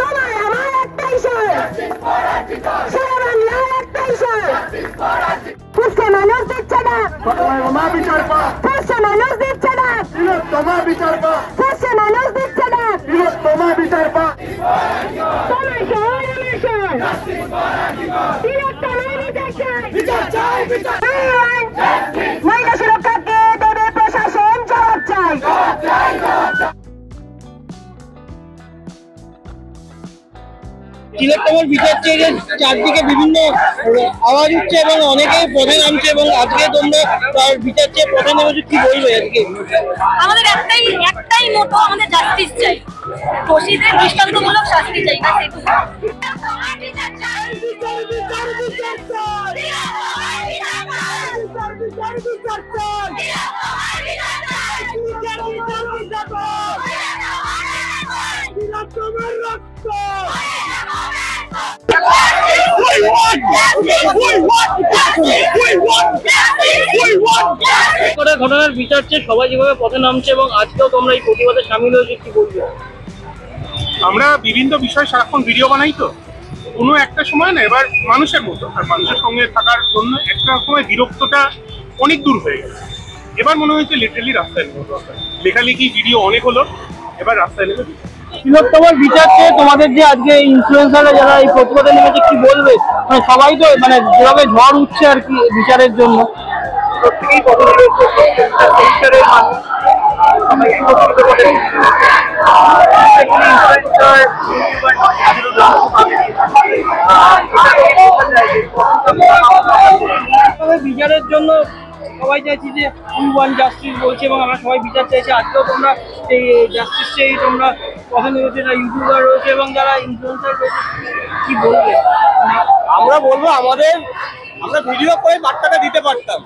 তোমার আমার একটাই স্বর, সারা বাংলার একটাই স্বর। ফুসকে মানুষ দিচ্ছে না, ফুসকে মানুষ দিচ্ছে না, ফুসকে মানুষ দিচ্ছে না। তোমার শহর আমার শহর, মহিলা সুরক্ষাকে দেবে প্রশাসন, জবাব চাই। তিলোত্তমার বিচার চেয়ে চারদিকে বিভিন্ন আওয়াজ উঠছে এবং অনেকেই পথে নামছে এবং আজকে তোমরা তার বিচার চেয়ে পথে নেমেছো, কি বলবে আজকে? আমাদের একটাই মোটো, আমাদের জাস্টিস চাই, দোষীদের দৃষ্টান্তমূলক শাস্তি চাই। ঘটনার বিচার চেয়ে সবাই যেভাবে পথে নামছে এবং আজকেও তোমরা এই প্রতিবাদে সামিল হয়েছে, কি বলবে? আমরা বিভিন্ন বিষয় সারাক্ষণ ভিডিও বানাই, তো কোনো একটা সময় না এবার মানুষের মতো আর মানুষের সঙ্গে থাকার জন্য একটা সময় বিরক্তটা অনেক দূর হয়ে গেছে। এবার মনে হয়েছে লিটারালি রাস্তায় নেমে লেখালেখি ভিডিও অনেক হলো, এবার রাস্তায় নেমে। তিলোত্তমার বিচার চেয়ে তোমাদের যে আজকে ইনফ্লুয়েন্সাররা যারা এই প্রতিবাদে নেমেছে, কি বলবে? মানে সবাই তো মানে যেভাবে ঝড় উঠছে আর কি বিচারের জন্য, প্রত্যেকেই পথে নেমেছে। বিচারের জন্য সবাই চাইছি যে উই ওয়ান্ট জাস্টিস বলছে এবং আমরা সবাই বিচার চাইছি। আজকেও তোমরা এই জাস্টিস চেয়ে তোমরা কথা নেমেছে, যারা ইউটিউবার রয়েছে এবং যারা ইনফ্লুয়েন্সার রয়েছে, কি বলবে? আমরা বলবো আমরা ভিডিও করে বার্তাটা দিতে পারতাম,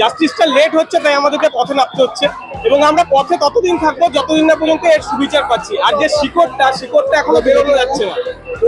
জাস্টিসটা লেট হচ্ছে তাই আমাদেরকে পথে নামতে হচ্ছে এবং আমরা পথে ততদিন থাকবো যতদিন না পর্যন্ত এর সুবিচার পাচ্ছি। আর যে শিকড়টা এখনো বেরোনো যাচ্ছে না,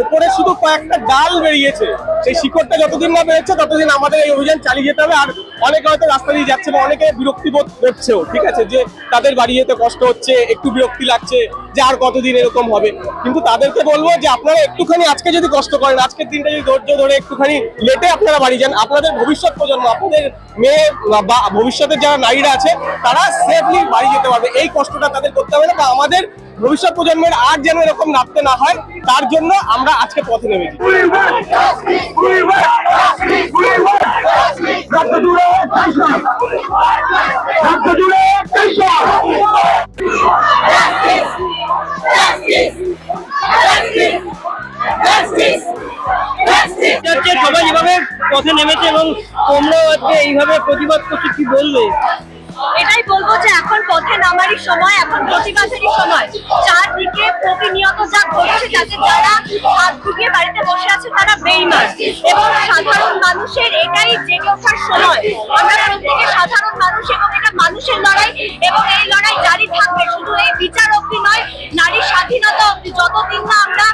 উপরে শুধু কয়েকটা ডাল বেরিয়েছে, সেই শিকড়টা যতদিন না বেরোচ্ছে ততদিন আমাদের এই অভিযান চালিয়ে যেতে হবে। আর অনেকে হয়তো রাস্তা দিয়ে যাচ্ছে বা অনেকে বিরক্তি বোধ করছেও, ঠিক আছে, যে তাদের বাড়ি যেতে কষ্ট হচ্ছে, একটু বিরক্তি লাগছে যে আর কতদিন এরকম হবে। কিন্তু তাদেরকে বলবো যে আপনারা একটুখানি আজকে যদি কষ্ট করেন, আজকের দিনটা যদি ধৈর্য ধরে একটুখানি লেটে আপনারা বাড়ি যান, আপনাদের ভবিষ্যৎ প্রজন্ম, আপনাদের মেয়ে বা ভবিষ্যতের যারা নারীরা আছে তারা সেফলি বাড়ি যেতে পারবে। এই কষ্টটা তাদের করতে হবে না, বা আমাদের ভবিষ্যৎ প্রজন্মের আর যেন এরকম নামতে না হয়, তার জন্য আমরা আজকে পথে নেমেছি। সবাই যেভাবে পথে নেমেছে এবং তোমরাও আজকে এইভাবে প্রতিবাদ করছো, কি বলবে? এটাই বলবো যে এখন পথে নামারই সময়, এখন প্রতিবাদেরই সময়। চারদিকে প্রতিনিয়ত যা ঘটছে, তাতে যারা হাত ঢুকিয়ে বাড়িতে বসে আছে তারা বেঈমান এবং সাধারণ মানুষের এটাই জেগে ওঠার সময়। আমরা প্রত্যেকে সাধারণ মানুষ এবং এটা মানুষের লড়াই এবং এই লড়াই জারি থাকবে, শুধু এই বিচার অবধি নয়, নারী স্বাধীনতা অবধি। যতদিন না আমরা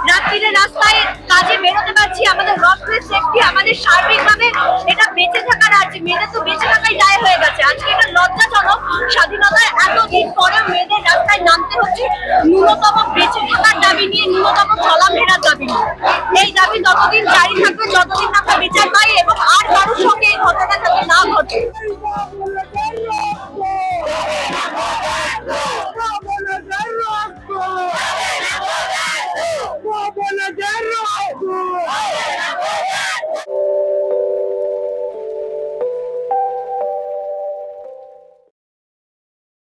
রাত্রিরে রাস্তায় কাজে বেরোতে পারছি, আমাদের রক্তের সেফটি, আমাদের সার্বিকভাবে এটা বেঁচে থাকার আছে। মেয়েদের তো বেঁচে থাকাই দায় হয়ে গেছে। আজকে এটা লজ্জাজনক, স্বাধীনতার এতদিন পরেও মেয়েদের রাস্তায় নামতে হচ্ছে ন্যূনতম বেঁচে থাকার দাবি নিয়ে, ন্যূনতম চলাফেরার দাবি নিয়ে। এই দাবি ততদিন জারি থাকবে যতদিন আমরা বিচার পাই এবং আর কারোর সঙ্গে এই ঘটনা যাতে না ঘটে।